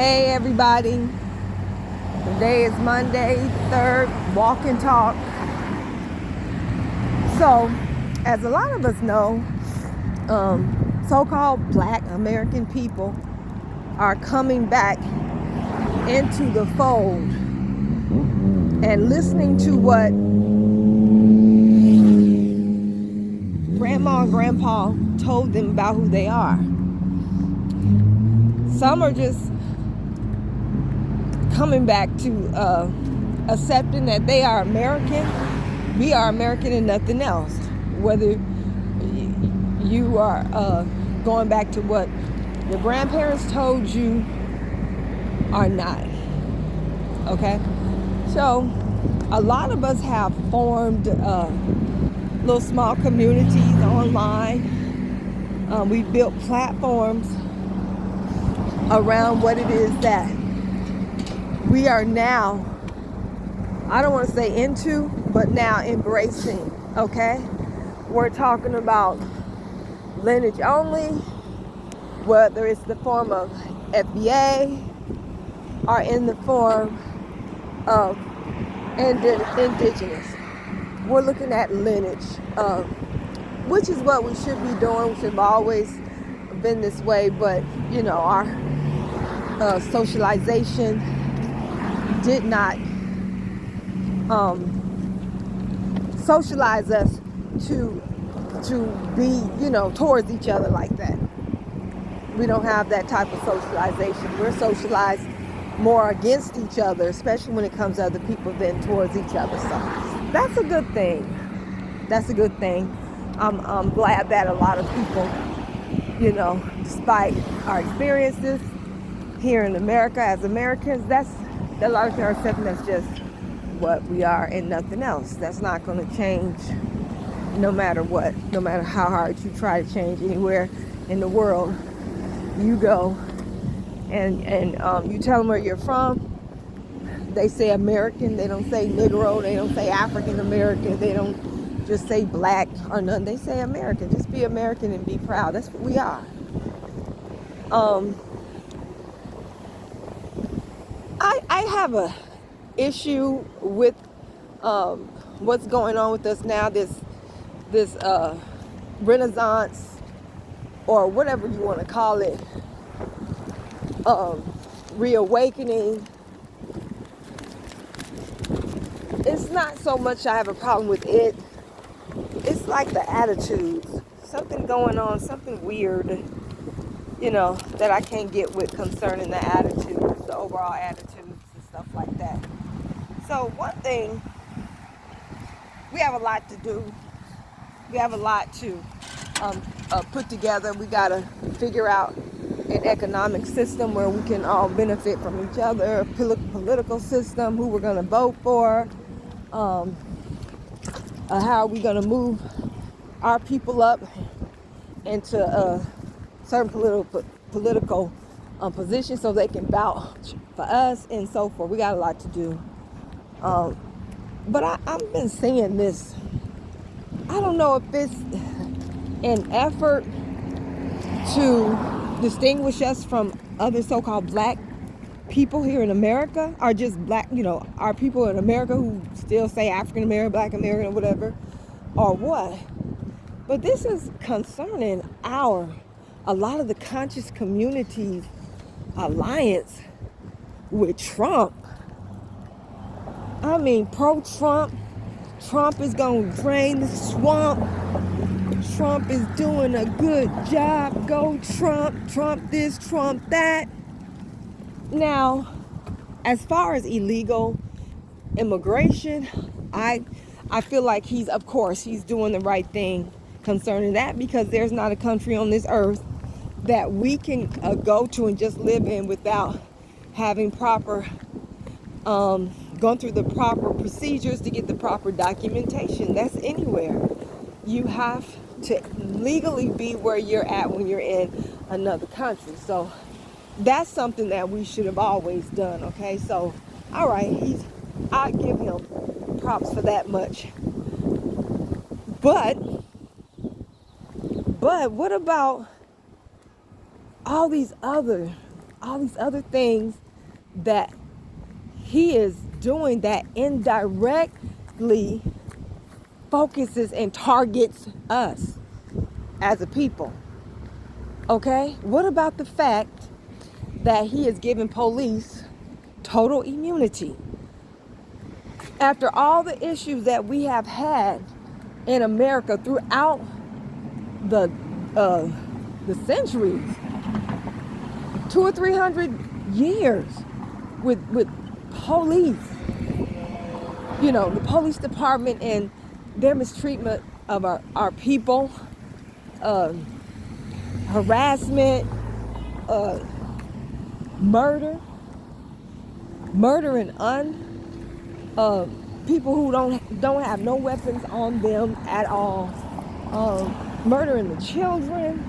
Hey everybody, today is Monday, 3rd, walk and talk. So, as a lot of us know, so-called Black American people are coming back into the fold and listening to what Grandma and Grandpa told them about who they are. Some are just coming back to accepting that they are American. We are American and nothing else. Whether you are going back to what your grandparents told you or not. Okay? So, a lot of us have formed little small communities online. We built platforms around what it is that we are now, I don't want to say into, but now embracing, okay? We're talking about lineage only, whether it's the form of FBA or in the form of indigenous. We're looking at lineage, which is what we should be doing. We should have always been this way, but you know, our socialization did not socialize us to be, you know, towards each other like that. We don't have that type of socialization. We're socialized more against each other, especially when it comes to other people than towards each other. So that's a good thing. That's a good thing. I'm glad that a lot of people, you know, despite our experiences here in America as Americans, that's a lot of people are accepting that's just what we are and nothing else. That's not going to change no matter what, no matter how hard you try to change anywhere in the world you go and you tell them where you're from. They say American. They don't say Negro. They don't say African American. They don't just say black or nothing. They say American. Just be American and be proud. That's what we are. I have a issue with what's going on with us now. This renaissance, or whatever you want to call it, reawakening. It's not so much I have a problem with it. It's like the attitudes. Something going on, something weird, you know, that I can't get with concerning the attitudes, the overall attitudes and stuff like that. So one thing, we have a lot to do. We have a lot to put together. We got to figure out an economic system where we can all benefit from each other, a political system, who we're going to vote for, how are we going to move our people up into certain political positions so they can vouch for us and so forth. We got a lot to do. But I've been seeing this. I don't know if it's an effort to distinguish us from other so-called black people here in America, or just black, you know, our people in America who still say African American, Black American, or whatever, or what. But this is concerning a lot of the conscious community's alliance with Trump. I mean, pro-Trump. Trump is going to drain the swamp. Trump is doing a good job. Go Trump. Trump this, Trump that. Now, as far as illegal immigration, I feel like he's doing the right thing concerning that, because there's not a country on this earth that we can go to and just live in without having gone through the proper procedures to get the proper documentation. That's anywhere. You have to legally be where you're at when you're in another country. So that's something that we should have always done, okay? So, all right, I give him props for that much. But what about all these other all these other things that he is doing that indirectly focuses and targets us as a people. Okay? What about the fact that he is giving police total immunity? After all the issues that we have had in America throughout the centuries, 200 or 300 years with police, the police department and their mistreatment of our people, harassment, murder and people who don't have no weapons on them at all, murdering the children.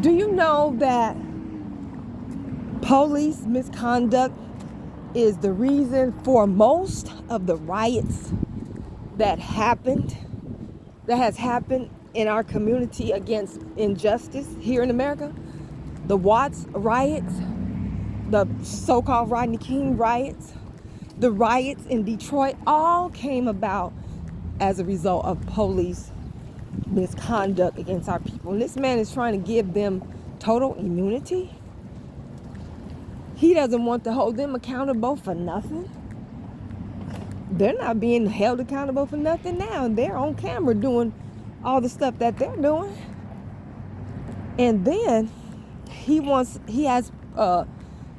Do you know that police misconduct is the reason for most of the riots that has happened in our community against injustice here in America? The Watts riots, the so-called Rodney King riots, the riots in Detroit, all came about as a result of police misconduct against our people. And this man is trying to give them total immunity. He doesn't want to hold them accountable for nothing. They're not being held accountable for nothing now. They're on camera doing all the stuff that they're doing. And then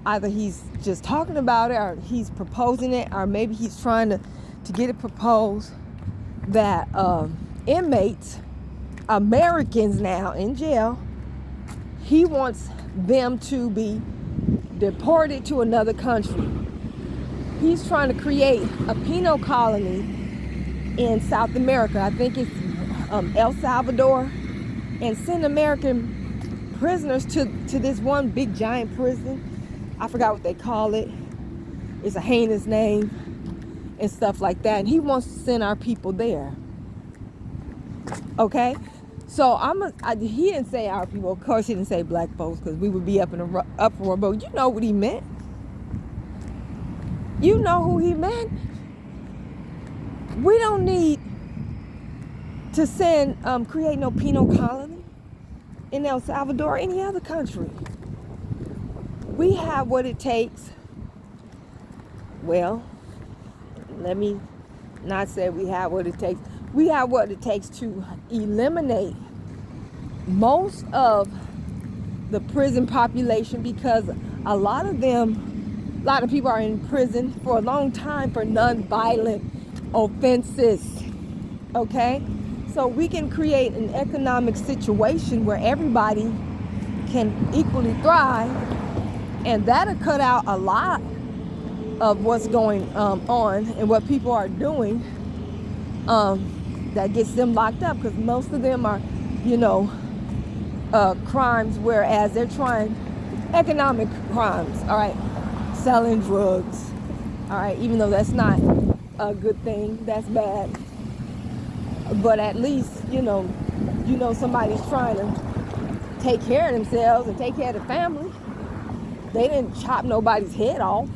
either he's just talking about it, or he's proposing it, or maybe he's trying to get it proposed that inmates, Americans now in jail, he wants them to be deported to another country. He's trying to create a penal colony in South America. I think it's El Salvador, and send American prisoners to this one big giant prison. I forgot what they call it. It's a heinous name and stuff like that. And he wants to send our people there. Okay? So he didn't say our people. Of course, he didn't say black folks, because we would be up in an uproar. But you know what he meant. You know who he meant. We don't need to create no penal colony in El Salvador or any other country. We have what it takes. Well, let me not say we have what it takes. We have what it takes to eliminate most of the prison population, because a lot of people are in prison for a long time for non-violent offenses. Okay? So we can create an economic situation where everybody can equally thrive, and that'll cut out a lot of what's going on and what people are doing that gets them locked up, because most of them are, crimes, whereas they're trying economic crimes, all right, selling drugs, all right, even though that's not a good thing, that's bad, but at least, somebody's trying to take care of themselves and take care of the family. They didn't chop nobody's head off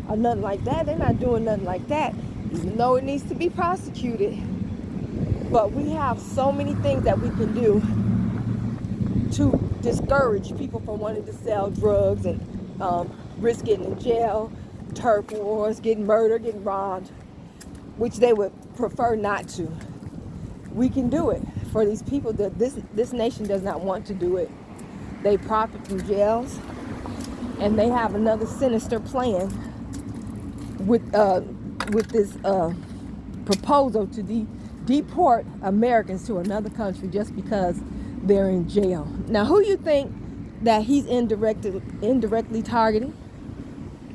or nothing like that. They're not doing nothing like that, even though it needs to be prosecuted. But we have so many things that we can do to discourage people from wanting to sell drugs and risk getting in jail, turf wars, getting murdered, getting robbed, which they would prefer not to. We can do it for these people that this nation does not want to do it. They profit from jails, and they have another sinister plan with this proposal to deport Americans to another country just because they're in jail. Now, who you think that he's indirectly targeting?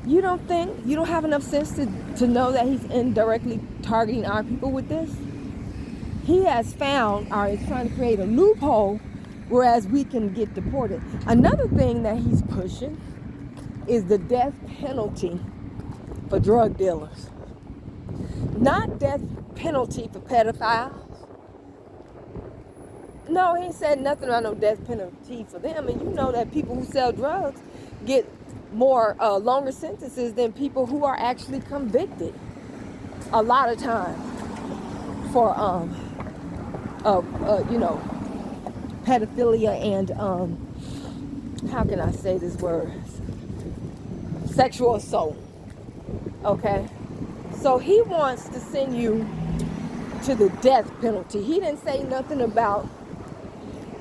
You don't have enough sense to know that he's indirectly targeting our people with this? He has found, or is trying to create a loophole, whereas we can get deported. Another thing that he's pushing is the death penalty for drug dealers. Not death penalty for pedophiles. No, he ain't said nothing about no death penalty for them. And you know that people who sell drugs get more longer sentences than people who are actually convicted a lot of time for you know, pedophilia and how can I say this word, sexual assault. Okay, so he wants to send you to the death penalty. He didn't say nothing about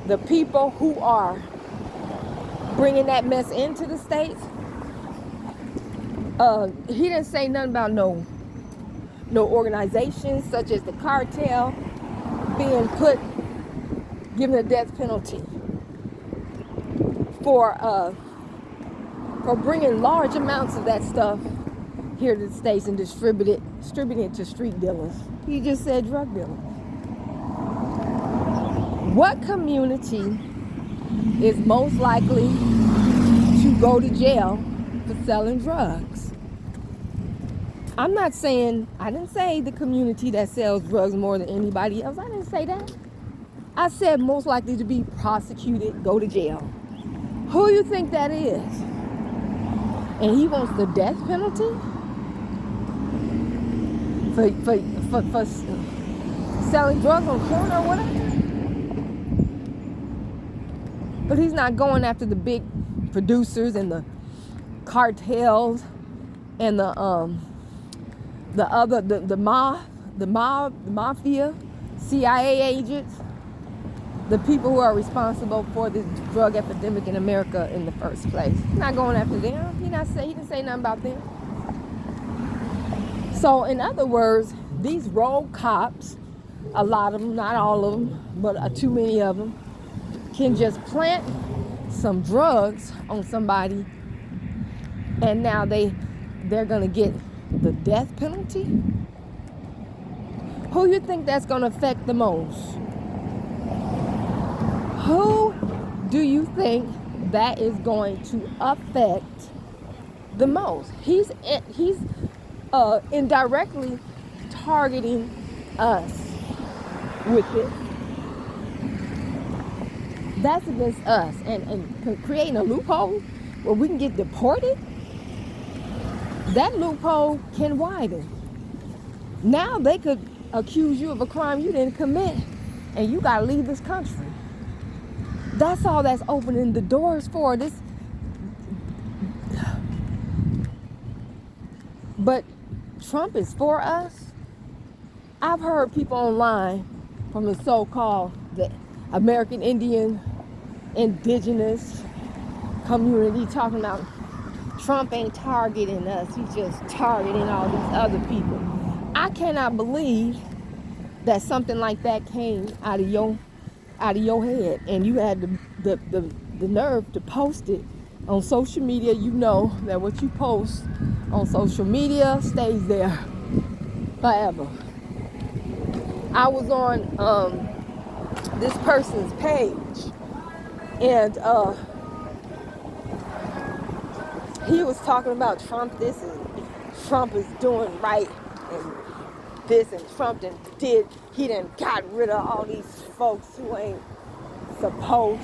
the people who are bringing that mess into the States. He didn't say nothing about no organizations such as the cartel being given a death penalty for bringing large amounts of that stuff here to the States and distributing it to street dealers. He just said drug dealers. What community is most likely to go to jail for selling drugs? I didn't say the community that sells drugs more than anybody else. I didn't say that. I said most likely to be prosecuted, go to jail. Who you think that is? And he wants the death penalty for selling drugs on corner or whatever? But he's not going after the big producers and the cartels and the mafia, CIA agents, the people who are responsible for this drug epidemic in America in the first place. He's not going after them. He didn't say nothing about them. So in other words, these rogue cops, a lot of them, not all of them, but too many of them, can just plant some drugs on somebody and now they're gonna get the death penalty? Who you think that's gonna affect the most? Who do you think that is going to affect the most? He's indirectly targeting us with it. That's against us, and creating a loophole where we can get deported. That loophole can widen. Now they could accuse you of a crime you didn't commit, and you gotta leave this country. That's all that's opening the doors for this. But Trump is for us. I've heard people online from the so-called the American Indian indigenous community talking about Trump ain't targeting us, he's just targeting all these other people. I cannot believe that something like that came out of your head, and you had the nerve to post it on social media. You know that what you post on social media stays there forever. I was on this person's page, and he was talking about Trump this and Trump is doing right and this, and Trump he done got rid of all these folks who ain't supposed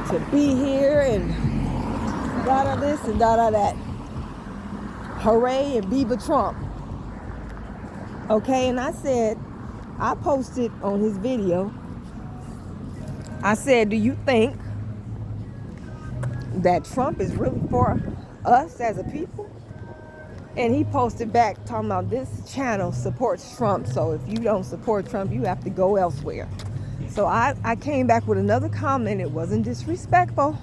to be here, and da this and da that. Hooray and Viva Trump. Okay, and I posted on his video, I said, do you think that Trump is really for us as a people? And he posted back talking about this channel supports Trump, so if you don't support Trump, you have to go elsewhere. So I came back with another comment. It wasn't disrespectful.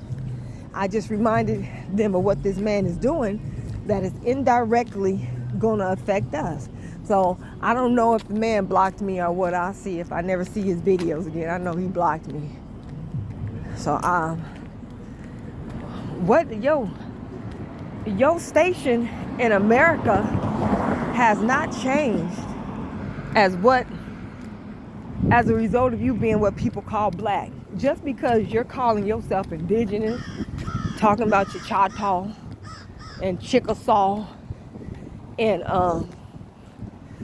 I just reminded them of what this man is doing that is indirectly going to affect us. So I don't know if the man blocked me or what. I'll see if I never see his videos again. I know he blocked me. So your station in America has not changed as a result of you being what people call black. Just because you're calling yourself indigenous, talking about your Choctaw and Chickasaw and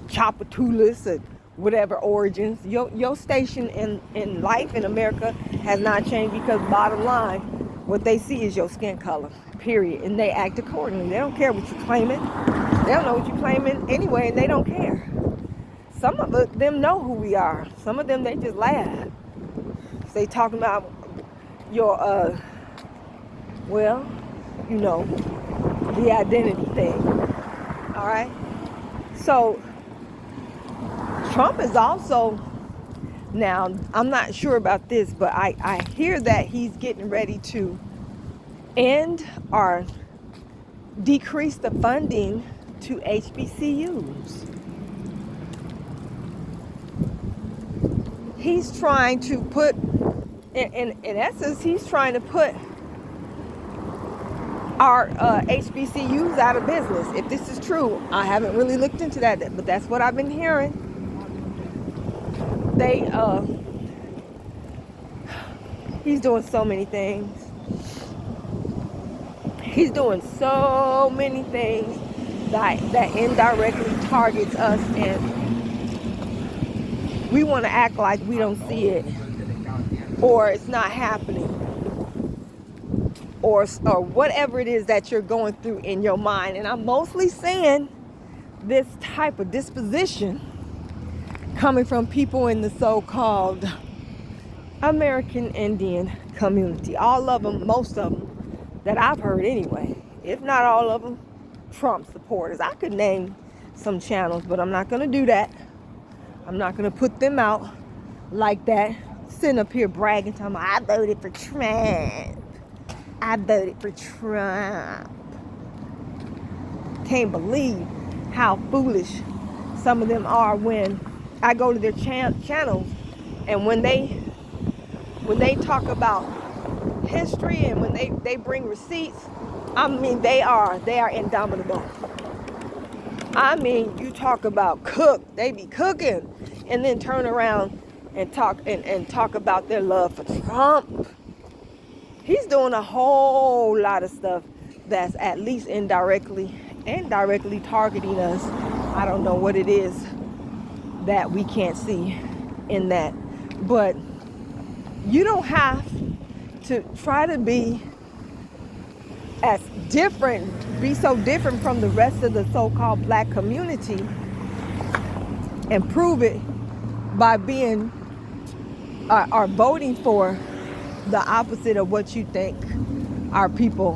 Chapatulas and whatever origins. Your station in life in America has not changed, because bottom line, what they see is your skin color, period. And they act accordingly. They don't care what you're claiming. They don't know what you're claiming anyway, and they don't care. Some of them know who we are. Some of them, they just laugh. They talking about your, well, you know, the identity thing. All right? So, Trump is also, now, I'm not sure about this, but I hear that he's getting ready to end or decrease the funding to HBCUs. He's trying to put, in essence, he's trying to put our HBCUs out of business. If this is true, I haven't really looked into that, but that's what I've been hearing. He's doing so many things. He's doing so many things that indirectly targets us, and we want to act like we don't see it, or it's not happening, or whatever it is that you're going through in your mind. And I'm mostly saying this type of disposition coming from people in the so-called American Indian community. All of them, most of them that I've heard anyway, if not all of them, Trump supporters. I could name some channels, but I'm not going to do that. I'm not going to put them out like that, sitting up here bragging, talking about, I voted for Trump. I voted for Trump. Can't believe how foolish some of them are when I go to their channels, and when they talk about history, and when they bring receipts, I mean, they are indomitable. I mean, you talk about cook, they be cooking, and then turn around and talk about their love for Trump. He's doing a whole lot of stuff that's at least indirectly targeting us. I don't know what it is that we can't see in that, but you don't have to try to be so different from the rest of the so-called black community and prove it by being or voting for the opposite of what you think our people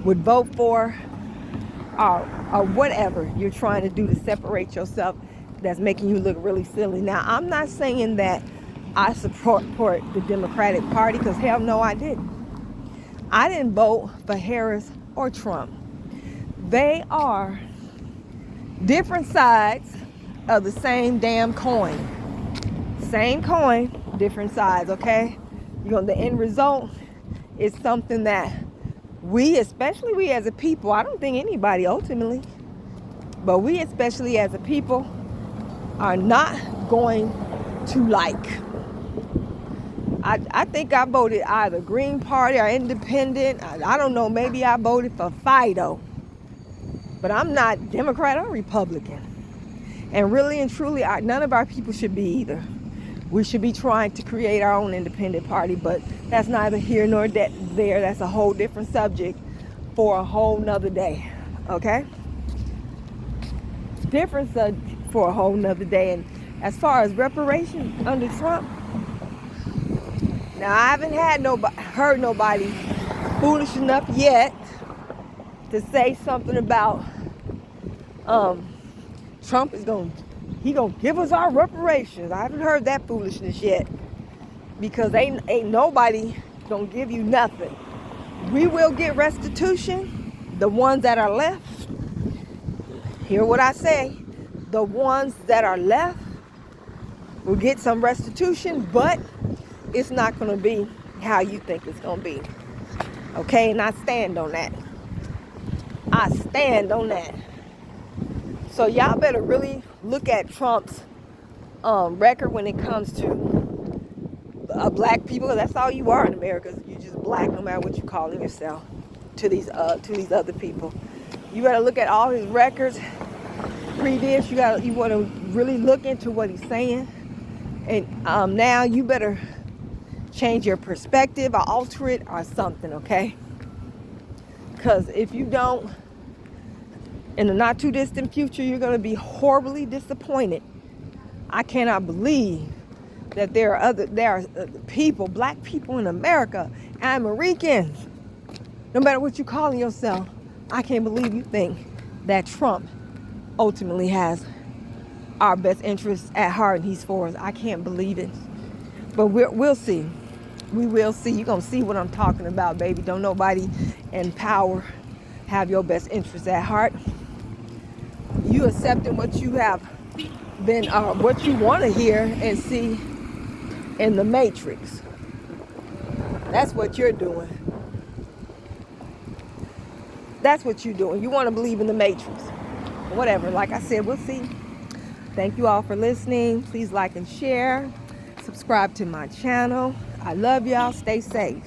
would vote for, or whatever you're trying to do to separate yourself, that's making you look really silly. Now, I'm not saying that I support the Democratic Party, because hell no, I didn't. I didn't vote for Harris or Trump. They are different sides of the same damn coin. Same coin, different sides, okay? The end result is something that especially we as a people, I don't think anybody ultimately, but we especially as a people are not going to like. I think I voted either Green Party or Independent. I don't know, maybe I voted for Fido. But I'm not Democrat or Republican. And really and truly, none of our people should be either. We should be trying to create our own independent party, but that's neither here nor there. That's a whole different subject for a whole nother day, okay? Different subject for a whole nother day. And as far as reparations under Trump, now I haven't heard nobody foolish enough yet to say something about Trump is gonna give us our reparations. I haven't heard that foolishness yet, because ain't nobody gonna give you nothing. We will get restitution. The ones that are left, hear what I say, the ones that are left will get some restitution, but it's not gonna be how you think it's gonna be. Okay, and I stand on that. I stand on that. So y'all better really look at Trump's record when it comes to black people. That's all you are in America. You just black, no matter what you calling yourself to these other people. You better look at all his records previous. You want to really look into what he's saying, and now you better change your perspective or alter it or something, okay? Because if you don't, in the not too distant future, you're going to be horribly disappointed. I cannot believe that there are people, black people in America, and Americans, no matter what you calling yourself. I can't believe you think that Trump ultimately has our best interests at heart and he's for us. I can't believe it. But we'll see. We will see. You're going to see what I'm talking about, baby. Don't nobody in power have your best interests at heart. You accepting what you have been, what you want to hear and see in the Matrix. That's what you're doing. That's what you're doing. You want to believe in the Matrix. Whatever. Like I said, we'll see. Thank you all for listening. Please like and share. Subscribe to my channel. I love y'all. Stay safe.